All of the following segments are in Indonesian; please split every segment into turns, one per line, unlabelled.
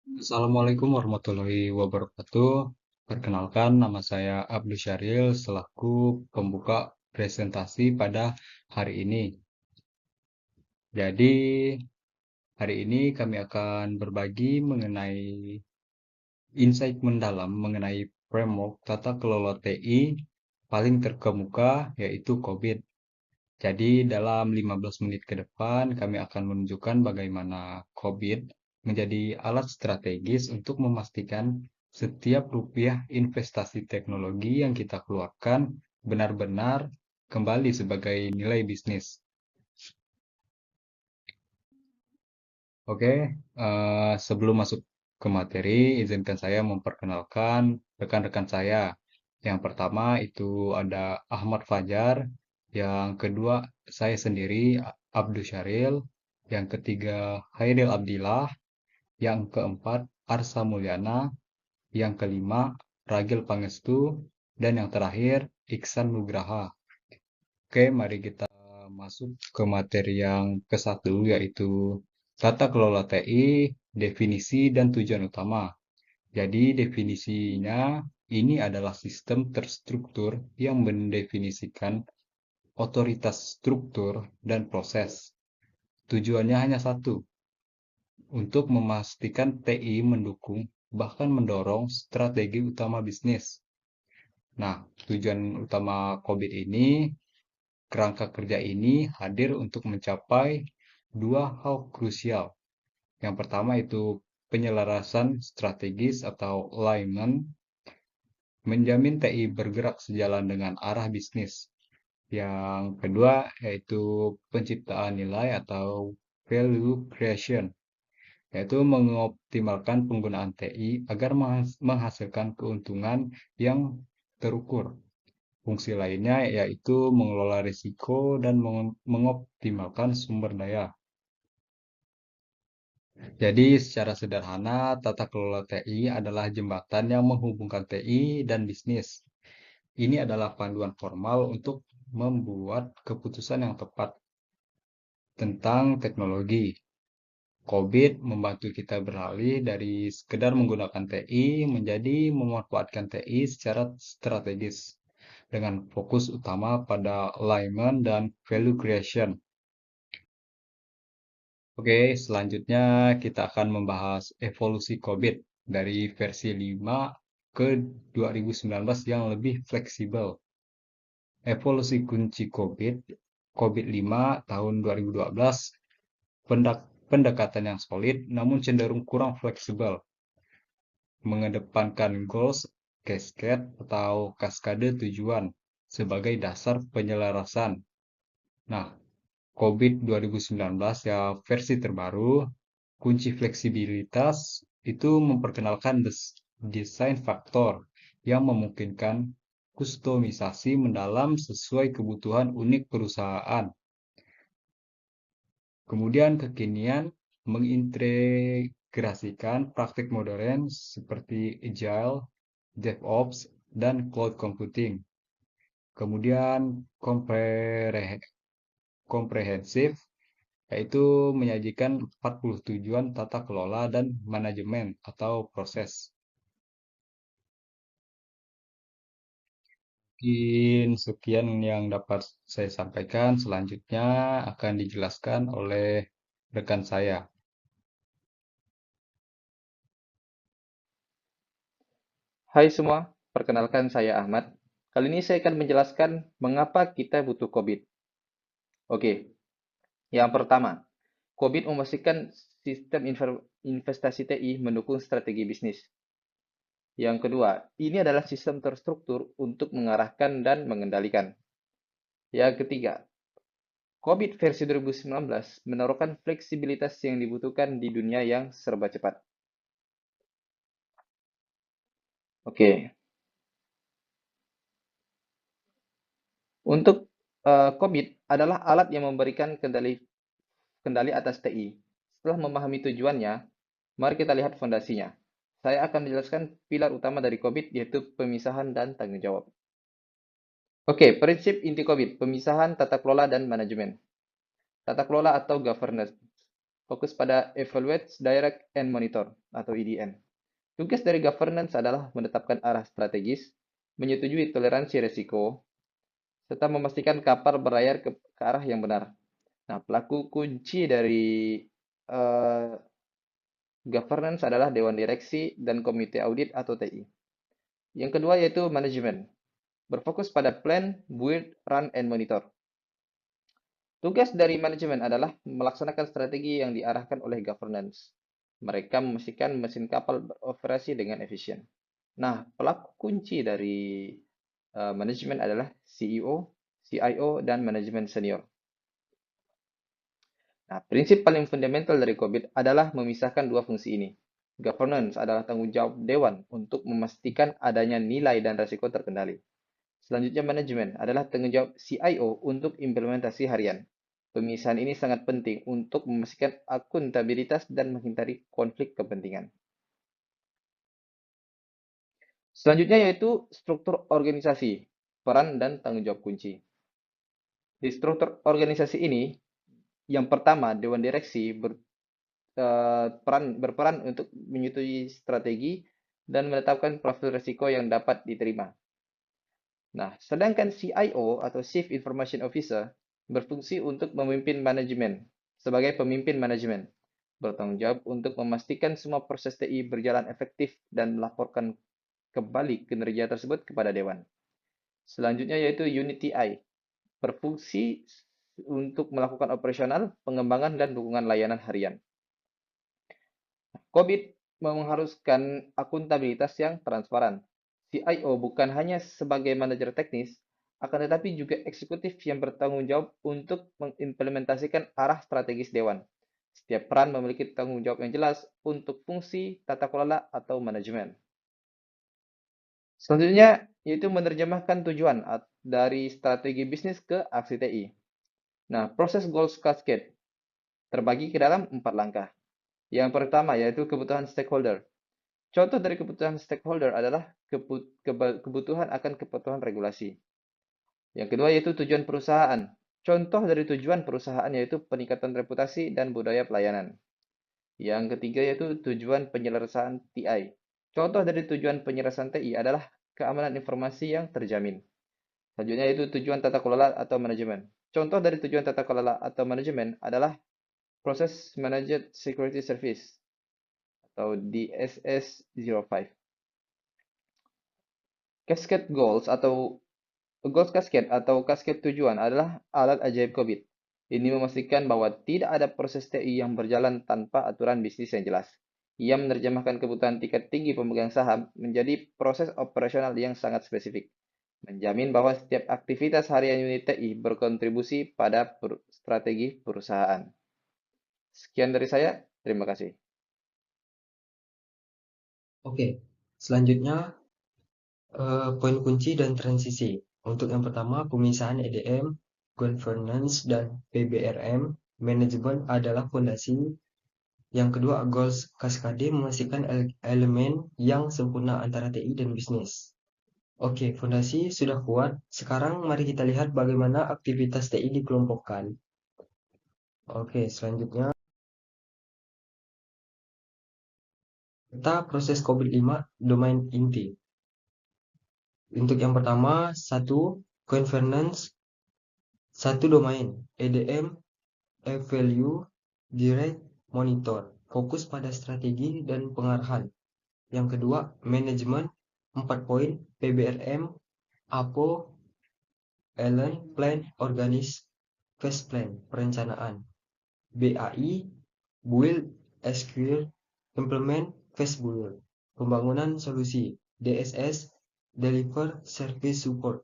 Assalamualaikum warahmatullahi wabarakatuh. Perkenalkan, nama saya Abdul Syaril selaku pembuka presentasi pada hari ini. Jadi, hari ini kami akan berbagi mengenai insight mendalam mengenai framework tata kelola TI paling terkemuka yaitu COVID. Jadi dalam 15 menit ke depan kami akan menunjukkan bagaimana COVID menjadi alat strategis untuk memastikan setiap rupiah investasi teknologi yang kita keluarkan benar-benar kembali sebagai nilai bisnis. Oke, sebelum masuk ke materi, izinkan saya memperkenalkan rekan-rekan saya. Yang pertama itu ada Ahmad Fajar, yang kedua saya sendiri Abdul Syaril, yang ketiga Hairil Abdillah, yang keempat Arsa Mulyana, yang kelima Ragil Pangestu, dan yang terakhir Iksan Nugraha. Oke, mari kita masuk ke materi yang ke satu, yaitu tata kelola TI, definisi dan tujuan utama. Jadi definisinya ini adalah sistem terstruktur yang mendefinisikan otoritas struktur dan proses. Tujuannya hanya satu, untuk memastikan TI mendukung bahkan mendorong strategi utama bisnis. Nah, tujuan utama COVID ini, kerangka kerja ini hadir untuk mencapai dua hal krusial. Yang pertama itu penyelarasan strategis atau alignment, menjamin TI bergerak sejalan dengan arah bisnis. Yang kedua yaitu penciptaan nilai atau value creation, yaitu mengoptimalkan penggunaan TI agar menghasilkan keuntungan yang terukur. Fungsi lainnya yaitu mengelola risiko dan mengoptimalkan sumber daya. Jadi secara sederhana, tata kelola TI adalah jembatan yang menghubungkan TI dan bisnis. Ini adalah panduan formal untuk membuat keputusan yang tepat tentang teknologi. COVID membantu kita beralih dari sekedar menggunakan TI menjadi memanfaatkan TI secara strategis dengan fokus utama pada alignment dan value creation. Oke, selanjutnya kita akan membahas evolusi COVID dari versi 5 ke 2019 yang lebih fleksibel. Evolusi kunci COVID, COVID-5 tahun 2012, pendekatan yang solid namun cenderung kurang fleksibel, mengedepankan goals, cascade atau kaskade tujuan sebagai dasar penyelarasan. Nah, COVID 2019 ya versi terbaru, kunci fleksibilitas itu memperkenalkan desain faktor yang memungkinkan kustomisasi mendalam sesuai kebutuhan unik perusahaan. Kemudian kekinian mengintegrasikan praktik modern seperti Agile, DevOps, dan Cloud Computing. Kemudian komprehensif, yaitu menyajikan 40 tujuan tata kelola dan manajemen atau proses. Mungkin sekian yang dapat saya sampaikan. Selanjutnya akan dijelaskan oleh rekan saya.
Hai semua, perkenalkan saya Ahmad. Kali ini saya akan menjelaskan mengapa kita butuh COVID. Oke, yang pertama, COVID memastikan sistem investasi TI mendukung strategi bisnis. Yang kedua, ini adalah sistem terstruktur untuk mengarahkan dan mengendalikan. Yang ketiga, COVID versi 2019 menaruhkan fleksibilitas yang dibutuhkan di dunia yang serba cepat. Oke, untuk COVID adalah alat yang memberikan kendali kendali atas TI. Setelah memahami tujuannya, mari kita lihat fondasinya. Saya akan menjelaskan pilar utama dari COVID, yaitu pemisahan dan tanggung jawab. Oke, prinsip inti COVID, pemisahan tata kelola dan manajemen. Tata kelola atau governance. fokus pada Evaluate, Direct, and Monitor atau EDM. Tugas dari governance adalah menetapkan arah strategis, menyetujui toleransi risiko, serta memastikan kapal berlayar ke arah yang benar. Nah, pelaku kunci dari eh, governance adalah Dewan Direksi dan Komite Audit atau TI. Yang kedua yaitu manajemen, berfokus pada plan, build, run, and monitor. Tugas dari manajemen adalah melaksanakan strategi yang diarahkan oleh governance. Mereka memastikan mesin kapal beroperasi dengan efisien. Nah, pelaku kunci dari manajemen adalah CEO, CIO, dan manajemen senior. Nah, prinsip paling fundamental dari COVID adalah memisahkan dua fungsi ini. Governance adalah tanggung jawab dewan untuk memastikan adanya nilai dan risiko terkendali. Selanjutnya, manajemen adalah tanggung jawab CIO untuk implementasi harian. Pemisahan ini sangat penting untuk memastikan akuntabilitas dan menghindari konflik kepentingan. Selanjutnya yaitu struktur organisasi, peran dan tanggung jawab kunci. Di struktur organisasi ini, yang pertama, Dewan Direksi berperan untuk menyetujui strategi dan menetapkan profil risiko yang dapat diterima. Nah, sedangkan CIO atau Chief Information Officer berfungsi untuk memimpin manajemen sebagai pemimpin manajemen, bertanggung jawab untuk memastikan semua proses TI berjalan efektif dan melaporkan kembali kinerja tersebut kepada dewan. Selanjutnya yaitu Unit TI, berfungsi untuk melakukan operasional, pengembangan, dan dukungan layanan harian. COVID mengharuskan akuntabilitas yang transparan. CIO bukan hanya sebagai manajer teknis, akan tetapi juga eksekutif yang bertanggung jawab untuk mengimplementasikan arah strategis dewan. Setiap peran memiliki tanggung jawab yang jelas untuk fungsi, tata kelola, atau manajemen. Selanjutnya, yaitu menerjemahkan tujuan dari strategi bisnis ke aksi TI. Nah, proses goals cascade terbagi ke dalam 4 langkah. Yang pertama yaitu kebutuhan stakeholder. Contoh dari kebutuhan stakeholder adalah kebutuhan akan kepatuhan regulasi. Yang kedua yaitu tujuan perusahaan. Contoh dari tujuan perusahaan yaitu peningkatan reputasi dan budaya pelayanan. Yang ketiga yaitu tujuan penyelesaian TI. Contoh dari tujuan penyelesaian TI adalah keamanan informasi yang terjamin. Selanjutnya yaitu tujuan tata kelola atau manajemen. Contoh dari tujuan tata kelola atau manajemen adalah proses Managed Security Service atau DSS 05. Cascade Goals atau Goals Cascade atau Cascade Tujuan adalah alat ajaib COVID. Ini memastikan bahwa tidak ada proses TI yang berjalan tanpa aturan bisnis yang jelas. Ia menerjemahkan kebutuhan tingkat tinggi pemegang saham menjadi proses operasional yang sangat spesifik, menjamin bahwa setiap aktivitas harian unit TI berkontribusi pada strategi perusahaan. Sekian dari saya, terima kasih.
Oke, selanjutnya poin kunci dan transisi. Untuk yang pertama, pemisahan EDM, governance, dan PBRM, manajemen adalah fondasi. Yang kedua, goals cascade memastikan elemen yang sempurna antara TI dan bisnis. Oke, fondasi sudah kuat. Sekarang mari kita lihat bagaimana aktivitas TI dikelompokkan. Oke, selanjutnya kita proses COVID-5 domain inti. Untuk yang pertama, satu governance, satu domain EDM, evalue, direct, monitor. Fokus pada strategi dan pengarahan. Yang kedua, manajemen, 4 poin, PBRM, APO, Ellen, plan, organis, phase plan, perencanaan. BAI, build, SQL, implement, phase build. Pembangunan solusi. DSS, deliver service support.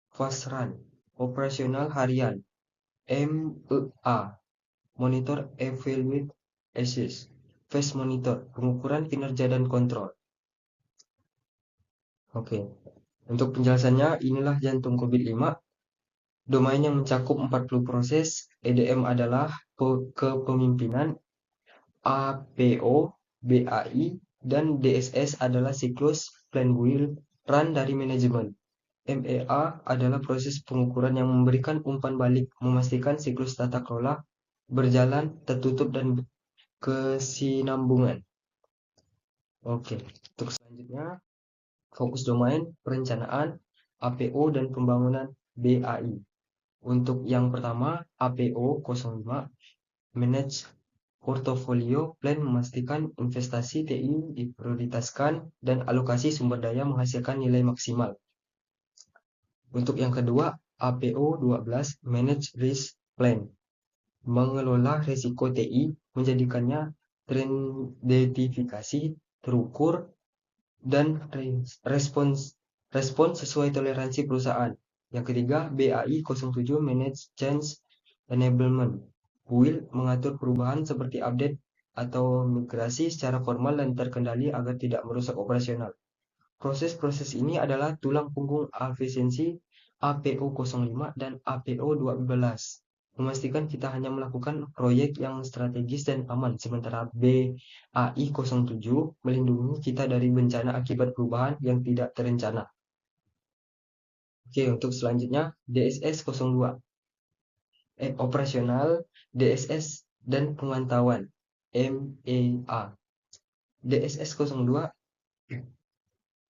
Fast run, operasional harian. MEA, monitor, evaluate, assess. Phase monitor, pengukuran kinerja dan kontrol. Oke, untuk penjelasannya inilah jantung COVID-5. Domain yang mencakup 40 proses. EDM adalah kepemimpinan, APO, BAI, dan DSS adalah siklus, plan build, run dari manajemen. MEA adalah proses pengukuran yang memberikan umpan balik, memastikan siklus tata kelola berjalan tertutup dan
kesinambungan. Oke, untuk selanjutnya fokus domain, perencanaan, APO dan pembangunan BAI. Untuk yang pertama, APO 05, manage portofolio plan, memastikan investasi TI diprioritaskan dan alokasi sumber daya menghasilkan nilai maksimal. Untuk yang kedua, APO 12, manage risk plan, mengelola risiko TI, menjadikannya teridentifikasi, terukur, dan respons sesuai toleransi perusahaan. Yang ketiga, BAI 07, manage change enablement, will mengatur perubahan seperti update atau migrasi secara formal dan terkendali agar tidak merusak operasional. Proses-proses ini adalah tulang punggung efisiensi APO 05 dan APO 12. Memastikan kita hanya melakukan proyek yang strategis dan aman, sementara BAI 07 melindungi kita dari bencana akibat perubahan yang tidak terencana. Oke, untuk selanjutnya DSS 02. Operasional, DSS, dan pemantauan MEA. DSS 02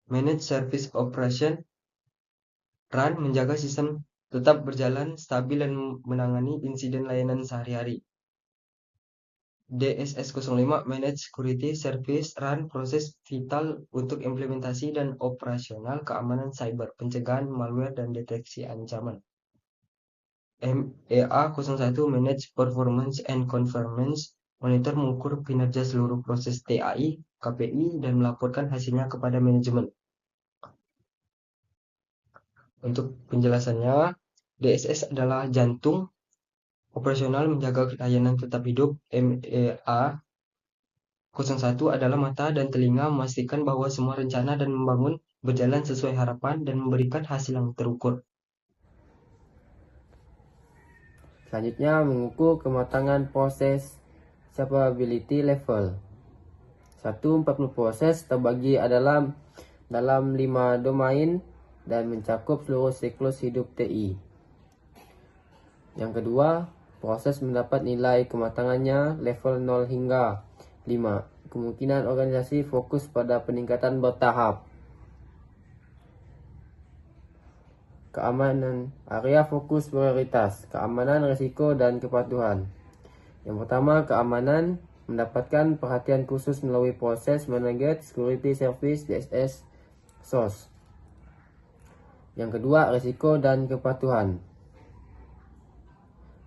Manage Service Operation, run menjaga sistem tetap berjalan stabil dan menangani insiden layanan sehari-hari. DSS 05 Manage Security Service, run proses vital untuk implementasi dan operasional keamanan cyber, pencegahan malware dan deteksi ancaman. MEA 01 Manage Performance and Conformance, monitor mengukur kinerja seluruh proses TAI, KPI, dan melaporkan hasilnya kepada manajemen. Untuk penjelasannya, DSS adalah jantung operasional menjaga layanan tetap hidup. MEA 01 adalah mata dan telinga, memastikan bahwa semua rencana dan membangun berjalan sesuai harapan dan memberikan hasil yang terukur.
Selanjutnya, mengukur kematangan proses capability level. 1. 40 proses terbagi dalam 5 domain dan mencakup seluruh siklus hidup TI. Yang kedua, proses mendapat nilai kematangannya level 0 hingga 5. Kemungkinan organisasi fokus pada peningkatan bertahap. Keamanan, area fokus prioritas, keamanan, risiko, dan kepatuhan. Yang pertama, keamanan mendapatkan perhatian khusus melalui proses Managed Security Service DSS SOS. Yang kedua, risiko dan kepatuhan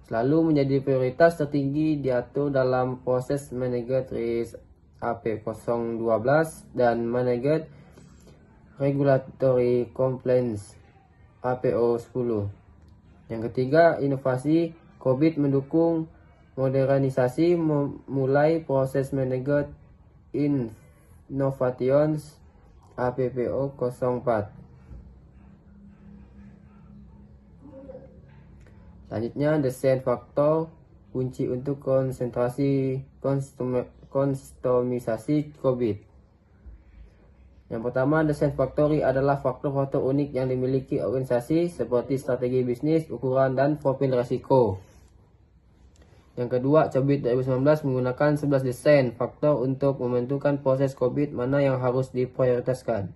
selalu menjadi prioritas tertinggi, diatur dalam proses Managed Risk AP012 dan Managed Regulatory Compliance APO10. Yang ketiga, inovasi. COVID mendukung modernisasi memulai proses Managed Innovations APPO04. Selanjutnya, desain faktor kunci untuk kustomisasi COVID. Yang pertama, desain factory adalah faktor-faktor unik yang dimiliki organisasi seperti strategi bisnis, ukuran, dan profil risiko. Yang kedua, Cobit 2019 menggunakan 11 desain faktor untuk menentukan proses COVID mana yang harus diprioritaskan.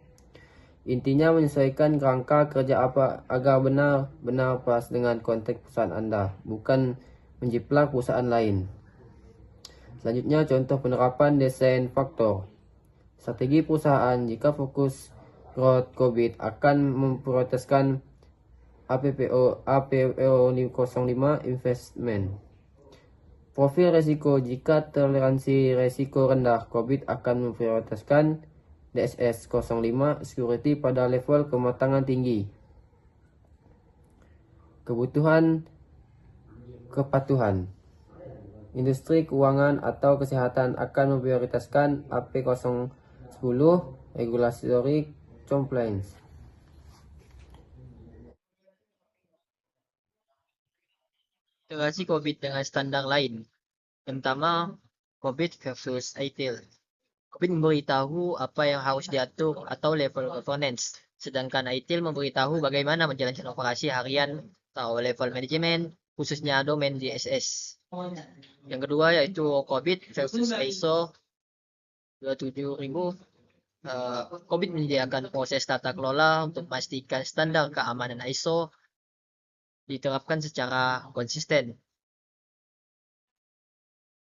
Intinya menyesuaikan kerangka kerja apa agar benar-benar pas dengan konteks perusahaan Anda, bukan menjiplak perusahaan lain. Selanjutnya, contoh penerapan desain faktor. Strategi perusahaan jika fokus growth COVID akan memprioritaskan APO 05 investment. Profil risiko jika toleransi risiko rendah COVID akan memprioritaskan DSS 05 security pada level kematangan tinggi. Kebutuhan kepatuhan. Industri keuangan atau kesehatan akan memprioritaskan AP010 regulatory compliance.
Integrasi COVID dengan standar lain. Yang pertama, COVID versus ITIL. COVID memberitahu apa yang harus diatur atau level governance, sedangkan ITIL memberitahu bagaimana menjalankan operasi harian atau level manajemen, khususnya domain DSS. Yang kedua yaitu COVID versus ISO 27000. COVID menyediakan proses tata kelola untuk memastikan standar keamanan ISO diterapkan secara konsisten.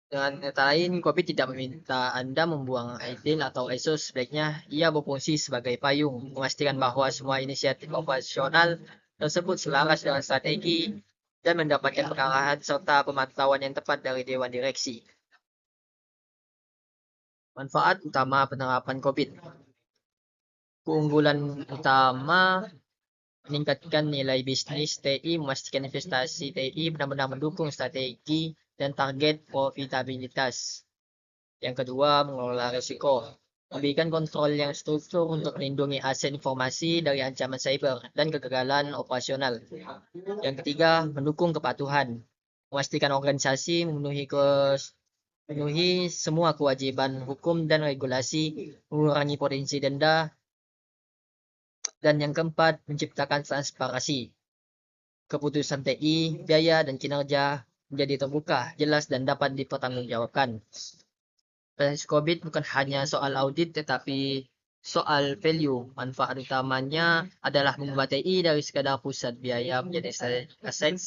Dengan kata lain, COVID tidak meminta Anda membuang ITIL atau ISO, sebaliknya ia berfungsi sebagai payung, memastikan bahwa semua inisiatif operasional tersebut selaras dengan strategi dan mendapatkan pengarahan serta pemantauan yang tepat dari Dewan Direksi. Manfaat utama penerapan COVID. Keunggulan utama meningkatkan nilai bisnis TI, memastikan investasi TI benar-benar mendukung strategi dan target profitabilitas. Yang kedua, mengelola risiko. Memberikan kontrol yang struktur untuk melindungi aset informasi dari ancaman cyber dan kegagalan operasional. Yang ketiga, mendukung kepatuhan. Memastikan organisasi memenuhi semua kewajiban hukum dan regulasi, mengurangi potensi denda. Dan yang keempat, menciptakan transparansi. Keputusan TI, biaya, dan kinerja menjadi terbuka, jelas, dan dapat dipertanggungjawabkan. Proses COVID bukan hanya soal audit, tetapi soal value. Manfaat utamanya adalah mengubah TI dari sekadar pusat biaya menjadi aset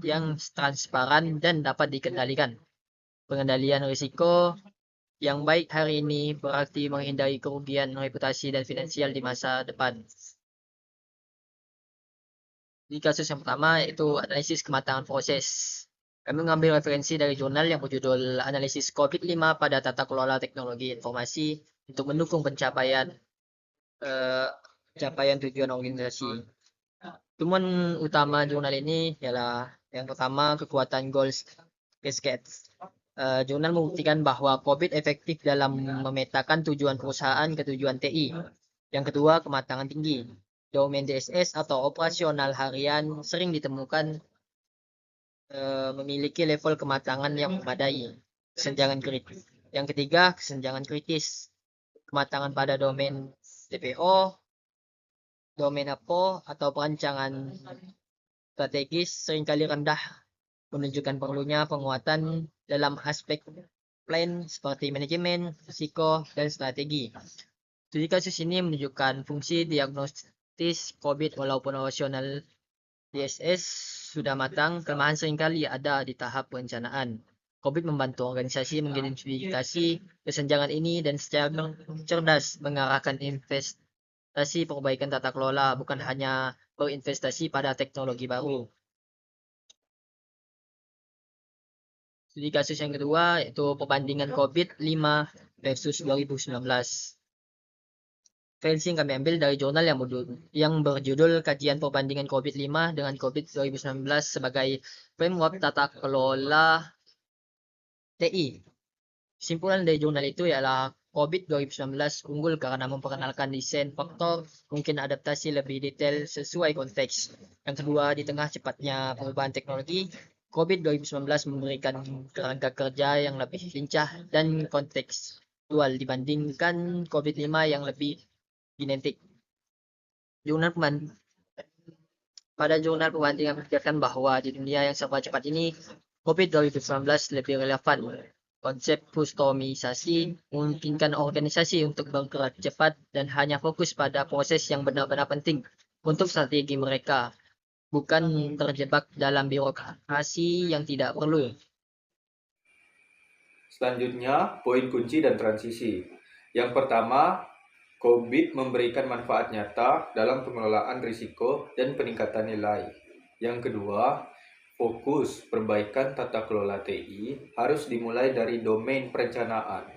yang transparan dan dapat dikendalikan. Pengendalian risiko yang baik hari ini berarti menghindari kerugian reputasi dan finansial di masa depan. Di kasus yang pertama yaitu analisis kematangan proses. Kami mengambil referensi dari jurnal yang berjudul Analisis COVID-5 pada Tata Kelola Teknologi Informasi untuk mendukung pencapaian tujuan organisasi. Temuan utama jurnal ini ialah yang pertama, kekuatan goals cascade. Jurnal membuktikan bahwa COVID efektif dalam memetakan tujuan perusahaan ke tujuan TI. Yang kedua, kematangan tinggi. Domain DSS atau operasional harian sering ditemukan memiliki level kematangan yang memadai. Kesenjangan kritis. Yang ketiga, kesenjangan kritis. Kematangan pada domain DPO, domain APO, atau perancangan strategis seringkali rendah, menunjukkan perlunya penguatan dalam aspek plan seperti manajemen, risiko, dan strategi. Studi kasus ini menunjukkan fungsi diagnostis COVID walaupun operasional DSS sudah matang, kelemahan seringkali ada di tahap perencanaan. COVID membantu organisasi mengidentifikasi kesenjangan ini dan secara cerdas mengarahkan investasi perbaikan tata kelola, bukan hanya berinvestasi pada teknologi baru. Studi kasus yang kedua yaitu perbandingan COVID-5 versus 2019. Referensi yang kami ambil dari jurnal yang berjudul Kajian Perbandingan COVID-5 dengan COVID 2019 sebagai framework tata kelola TI. Kesimpulan dari jurnal itu ialah COVID 2019 unggul karena memperkenalkan desain faktor mungkin adaptasi lebih detail sesuai konteks. Yang kedua, di tengah cepatnya perubahan teknologi, COVID 2019 memberikan kerangka kerja yang lebih lincah dan kontekstual dibandingkan COVID-5 yang lebih genetik. Pada jurnal perbandingan menunjukkan bahwa di dunia yang serba cepat ini, COVID 2019 lebih relevan. Konsep kustomisasi memungkinkan organisasi untuk bergerak cepat dan hanya fokus pada proses yang benar-benar penting untuk strategi mereka, bukan terjebak dalam birokrasi yang tidak perlu.
Selanjutnya, poin kunci dan transisi. Yang pertama, COVID memberikan manfaat nyata dalam pengelolaan risiko dan peningkatan nilai. Yang kedua, fokus perbaikan tata kelola TI harus dimulai dari domain perencanaan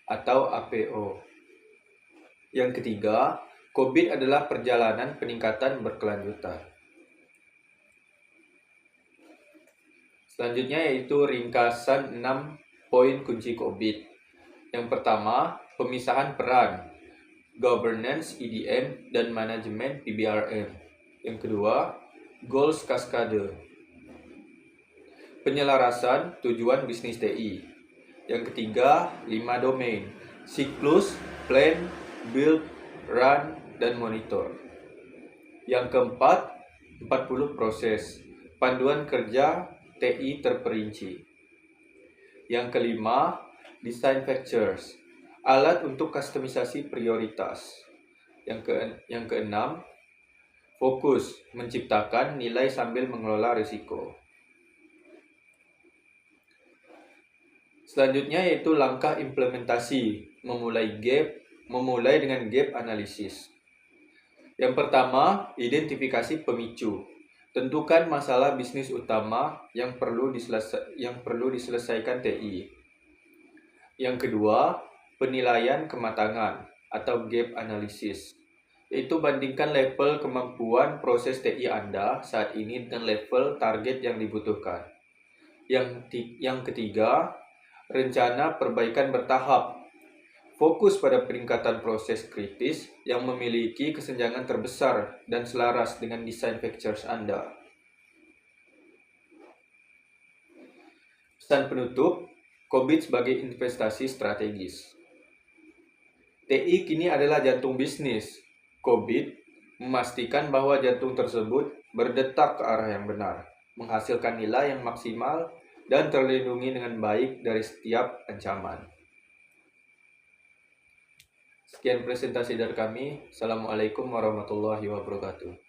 atau APO. Yang ketiga, COVID adalah perjalanan peningkatan berkelanjutan. Selanjutnya yaitu ringkasan 6 poin kunci COVID. Yang pertama, pemisahan peran, governance EDM dan manajemen PBRM. Yang kedua, goals cascade, penyelarasan tujuan bisnis TI. Yang ketiga, 5 domain, siklus, plan, build, run, dan monitor. Yang keempat, 40 proses, panduan kerja TI terperinci. Yang kelima, design features, alat untuk kustomisasi prioritas. Yang keenam, fokus, menciptakan nilai sambil mengelola risiko. Selanjutnya yaitu langkah implementasi, memulai dengan gap analisis. Yang pertama, identifikasi pemicu. Tentukan masalah bisnis utama yang perlu diselesaikan TI. Yang kedua, penilaian kematangan atau gap analysis, yaitu bandingkan level kemampuan proses TI Anda saat ini dengan level target yang dibutuhkan. Yang ketiga, rencana perbaikan bertahap. Fokus pada peningkatan proses kritis yang memiliki kesenjangan terbesar dan selaras dengan design features Anda. Pesan penutup, COBIT sebagai investasi strategis. TI kini adalah jantung bisnis. COBIT memastikan bahwa jantung tersebut berdetak ke arah yang benar, menghasilkan nilai yang maksimal, dan terlindungi dengan baik dari setiap ancaman. Sekian presentasi dari kami. Assalamualaikum warahmatullahi wabarakatuh.